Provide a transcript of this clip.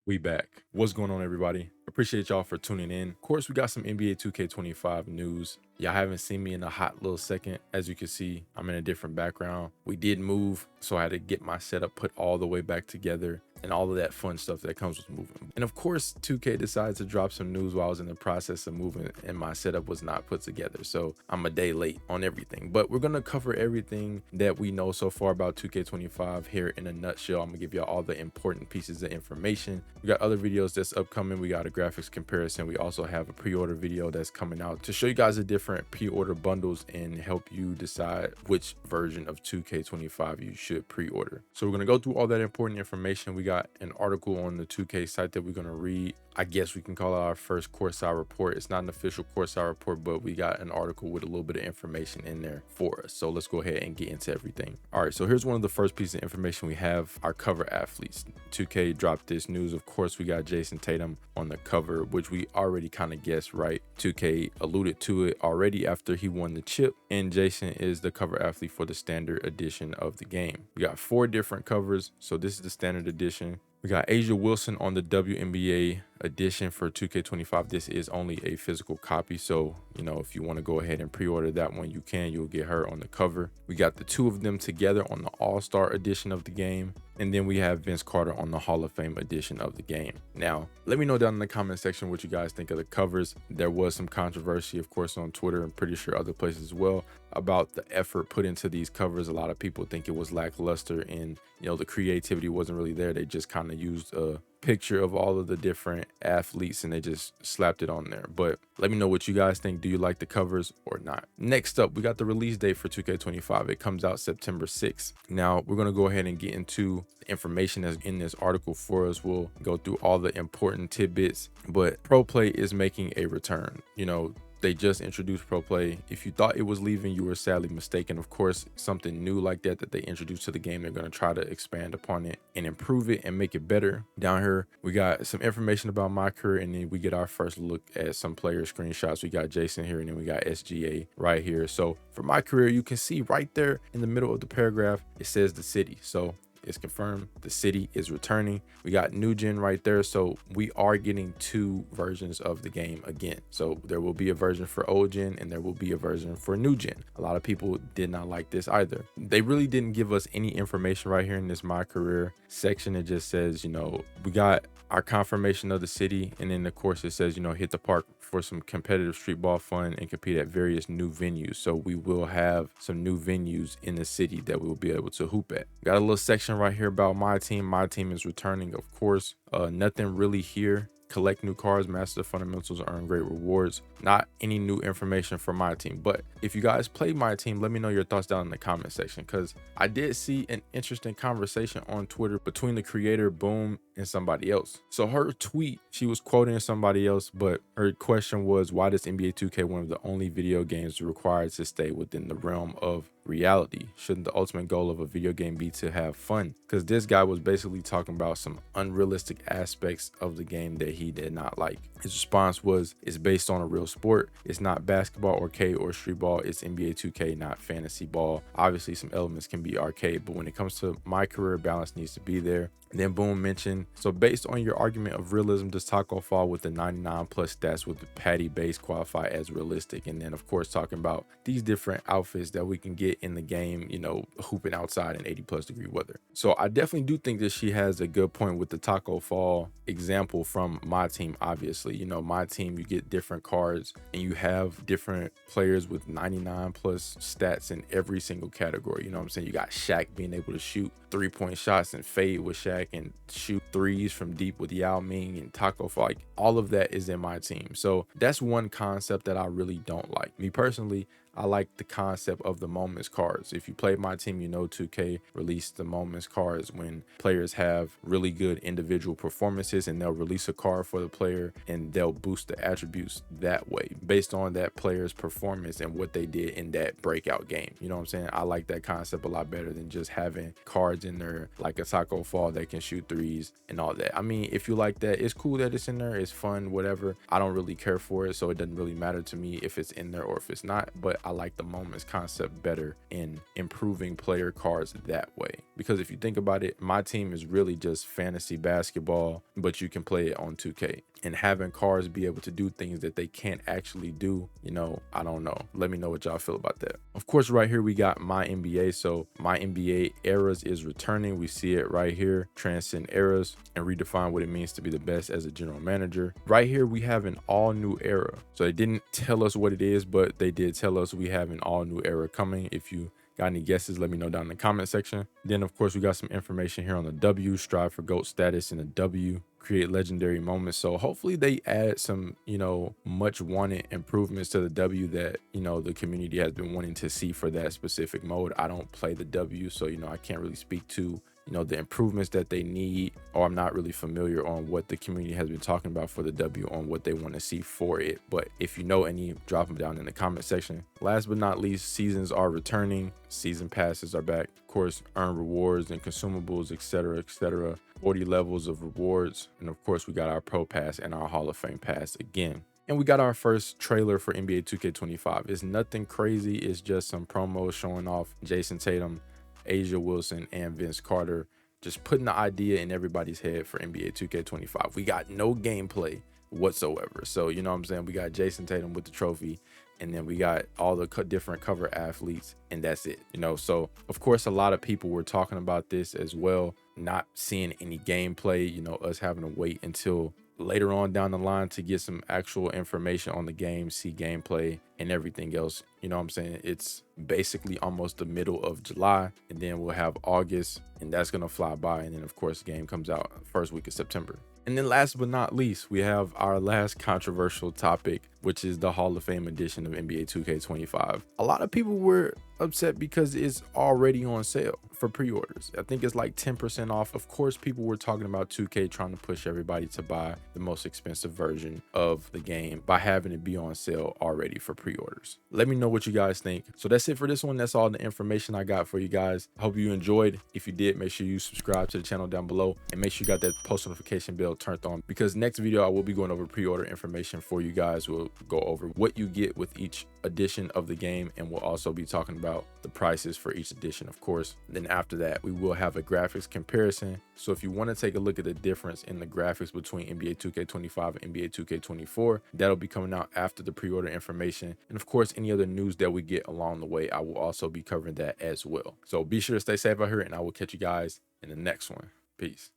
We back. What's going on, everybody? Appreciate y'all for tuning in. Of course, we got some NBA 2K25 news. Y'all haven't seen me in a hot little second. As you can see, I'm in a different background. We did move, so I had to get my setup put all the way back together and all of that fun stuff that comes with moving. And of course, 2K decided to drop some news while I was in the process of moving and my setup was not put together. So I'm a day late on everything, but we're going to cover everything that we know so far about 2K25 here in a nutshell. I'm gonna give y'all all the important pieces of information. We got other videos that's upcoming. We got a graphics comparison. We also have a pre-order video that's coming out to show you guys the different pre-order bundles and help you decide which version of 2K25 you should pre-order. So we're gonna go through all that important information. We got an article on the 2K site that we're gonna read. I guess we can call it our first courtside report. It's not an official courtside report, but we got an article with a little bit of information in there for us. So let's go ahead and get into everything. All right, so here's one of the first pieces of information we have: our cover athletes. 2K dropped this news. Of course, we got Jason Tatum on the cover, which we already kind of guessed, right? 2K alluded to it already after he won the chip, and Jason is the cover athlete for the standard edition of the game. We got 4 different covers, so this is the standard edition. We got Asia Wilson on the WNBA edition for 2K25. This is only a physical copy, so if you want to go ahead and pre-order that one, you can. You'll get her on the cover. We got the 2 of them together on the All-Star edition of the game, and then we have Vince Carter on the Hall of Fame edition of the game. Now, let me know down in the comment section what you guys think of the covers. There was some controversy, of course, on Twitter, and pretty sure other places as well, about the effort put into these covers. A lot of people think it was lackluster and the creativity wasn't really there. They just kind of used a picture of all of the different athletes and they just slapped it on there. But let me know what you guys think. Do you like the covers or not? Next up, we got the release date for 2K25. It comes out September 6th. Now we're going to go ahead and get into the information that's in this article for us. We'll go through all the important tidbits, but Pro Play is making a return. They just introduced Pro Play. If you thought it was leaving, you were sadly mistaken. Of course, something new like that they introduced to the game, they're going to try to expand upon it and improve it and make it better. Down here, we got some information about my career, and then we get our first look at some player screenshots. We got Jason here, and then we got SGA right here. So for my career, you can see right there in the middle of the paragraph, it says the city. So it's confirmed the city is returning. We got new gen right there, so we are getting 2 versions of the game again. So there will be a version for old gen and there will be a version for new gen. A lot of people did not like this either. They really didn't give us any information right here in this my career section. It just says, we got our confirmation of the city, and then of course it says, hit the park for some competitive street ball fun and compete at various new venues. So we will have some new venues in the city that we'll be able to hoop at. Got a little section right here about my team. My team is returning, of course. Nothing really here. Collect new cards, master the fundamentals, earn great rewards. Not any new information for my team, but if you guys play my team, let me know your thoughts down in the comment section, because I did see an interesting conversation on Twitter between the creator Boom and somebody else. So her tweet, she was quoting somebody else, but her question was, why does NBA 2K, one of the only video games required to stay within the realm of reality? Shouldn't the ultimate goal of a video game be to have fun? Because this guy was basically talking about some unrealistic aspects of the game that he did not like. His response was, it's based on a real sport. It's not basketball, arcade, or street ball. It's NBA 2K, not fantasy ball. Obviously some elements can be arcade, but when it comes to my career, balance needs to be there. Then Boom mentioned, so based on your argument of realism, does Taco Fall with the 99 plus stats with the patty base qualify as realistic? And then of course talking about these different outfits that we can get in the game, hooping outside in 80 plus degree weather. So I definitely do think that she has a good point with the Taco Fall example from my team. Obviously, my team, you get different cards and you have different players with 99 plus stats in every single category. You know what I'm saying? You got Shaq being able to shoot 3-point shots and fade with Shaq and shoot threes from deep with Yao Ming and Taco Fall. Like, all of that is in my team. So that's one concept that I really don't like. Me personally, I like the concept of the moments cards. If you play my team, 2K released the moments cards when players have really good individual performances, and they'll release a card for the player and they'll boost the attributes that way based on that player's performance and what they did in that breakout game. You know what I'm saying? I like that concept a lot better than just having cards in there like a Taco Fall that can shoot threes and all that. I mean, if you like that, it's cool that it's in there. It's fun, whatever. I don't really care for it, so it doesn't really matter to me if it's in there or if it's not. But I like the moments concept better in improving player cards that way. Because if you think about it, my team is really just fantasy basketball, but you can play it on 2K. And having cards be able to do things that they can't actually do, you know, I don't know. Let me know what y'all feel about that. Of course, right here we got My NBA. So My NBA Eras is returning. We see it right here, transcend eras and redefine what it means to be the best as a general manager. Right here we have an all new era. So they didn't tell us what it is, but they did tell us we have an all new era coming. If you got any guesses, let me know down in the comment section. Then of course we got some information here on the W, strive for GOAT status in the W, create legendary moments. So hopefully they add some, you know, much wanted improvements to the W that, you know, the community has been wanting to see for that specific mode. I don't play the W, so, you know, I can't really speak to, you know, the improvements that they need, or I'm not really familiar on what the community has been talking about for the W on what they want to see for it. But if you know any, drop them down in the comment section. Last but not least, seasons are returning. Season passes are back. Of course, earn rewards and consumables, etc., etc. 40 levels of rewards. And of course, we got our Pro Pass and our Hall of Fame Pass again. And we got our first trailer for NBA 2K25. It's nothing crazy. It's just some promos showing off Jason Tatum, A'ja Wilson, and Vince Carter, just putting the idea in everybody's head for NBA 2K25. We got no gameplay whatsoever. So, you know what I'm saying? We got Jason Tatum with the trophy, and then we got all the different cover athletes, and that's it, you know? So, of course, a lot of people were talking about this as well, not seeing any gameplay, you know, us having to wait until later on down the line to get some actual information on the game, see gameplay and everything else. You know what I'm saying? It's basically almost the middle of July, and then we'll have August, and that's gonna fly by. And then of course the game comes out first week of September. And then last but not least, we have our last controversial topic, which is the Hall of Fame edition of NBA 2K25. A lot of people were upset because it's already on sale for pre-orders. I think it's like 10% off. Of course, people were talking about 2K trying to push everybody to buy the most expensive version of the game by having it be on sale already for pre-orders. Let me know what you guys think. So that's it for this one. That's all the information I got for you guys. I hope you enjoyed. If you did, make sure you subscribe to the channel down below, and make sure you got that post notification bell turned on, because next video I will be going over pre-order information for you guys. We'll go over what you get with each edition of the game, and we'll also be talking about the prices for each edition, of course. Then after that, we will have a graphics comparison. So if you want to take a look at the difference in the graphics between NBA 2K25 and NBA 2K24, that'll be coming out after the pre-order information. And of course, any other news that we get along the way, I will also be covering that as well. So be sure to stay safe out here, and I will catch you guys in the next one. Peace.